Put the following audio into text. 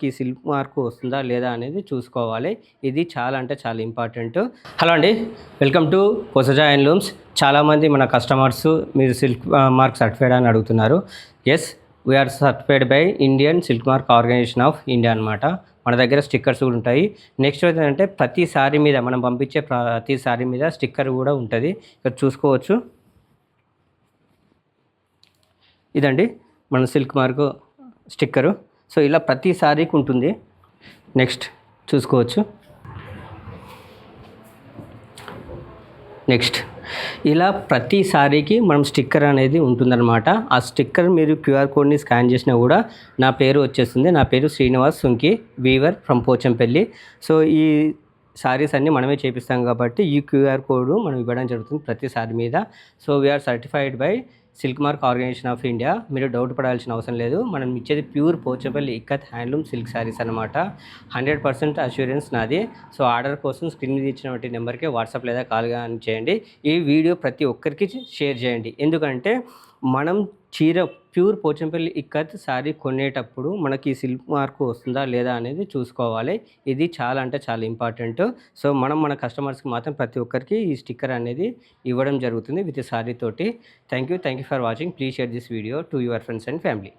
కి silk mark వస్తుందా లేదా అనేది చూసుకోవాలి. ఇది చాలా అంటే చాలా ఇంపార్టెంట్. హలో అండి, వెల్కమ్ టు పొసజా హ్యాండ్లూమ్స్. చాలామంది మన కస్టమర్స్ మీరు సిల్క్ మార్క్ సర్టిఫైడ్ అని అడుగుతున్నారు. Yes, we are certified by Indian silk mark organisation of India అనమాట. మన దగ్గర స్టిక్కర్స్ కూడా ఉంటాయి. నెక్స్ట్ ఏంటంటే ప్రతి సారీ మీద మనం పంపించే ప్రతి సారీ మీద స్టిక్కర్ కూడా ఉంటుంది. ఇక్కడ చూసుకోవచ్చు. ఇదండి మన సిల్క్ మార్క్ స్టిక్కరు. సో ఇలా ప్రతి సారీకి ఉంటుంది. నెక్స్ట్ చూసుకోవచ్చు. నెక్స్ట్ ఇలా ప్రతి సారీకి మనం స్టిక్కర్ అనేది ఉంటుందన్నమాట. ఆ స్టిక్కర్ మీరు క్యూఆర్ కోడ్ని స్కాన్ చేసినా కూడా నా పేరు వచ్చేస్తుంది. నా పేరు Srinivas Sunki, weaver from Pochampally. So ఈ సారీస్ అన్నీ మనమే చేపిస్తాం కాబట్టి ఈ క్యూఆర్ కోడ్ మనం ఇవ్వడం జరుగుతుంది ప్రతి సారీ మీద. So we are certified by silk mark organisation of India. మీరు డౌట్ పడాల్సిన అవసరం లేదు. మనం ఇచ్చేది pure Pochampally ikat handloom silk saris అనమాట. 100% అష్యూరెన్స్ నాది. సో ఆర్డర్ కోసం స్క్రీన్ మీద ఇచ్చినటువంటి నెంబర్కి వాట్సాప్ లేదా కాల్ కానీ చేయండి. ఈ వీడియో ప్రతి ఒక్కరికి షేర్ చేయండి. ఎందుకంటే మనం చీర ప్యూర్ పోచంపల్లి ఇక్కత్ శారీ కొనేటప్పుడు మనకి సిల్క్ మార్క్ వస్తుందా లేదా అనేది చూసుకోవాలి. ఇది చాలా అంటే చాలా ఇంపార్టెంట్. సో మనం మన కస్టమర్స్కి మాత్రం ప్రతి ఒక్కరికి ఈ స్టిక్కర్ అనేది ఇవ్వడం జరుగుతుంది విత్ శారీ తోటి. Thank you for watching. Please share this video to your friends and family.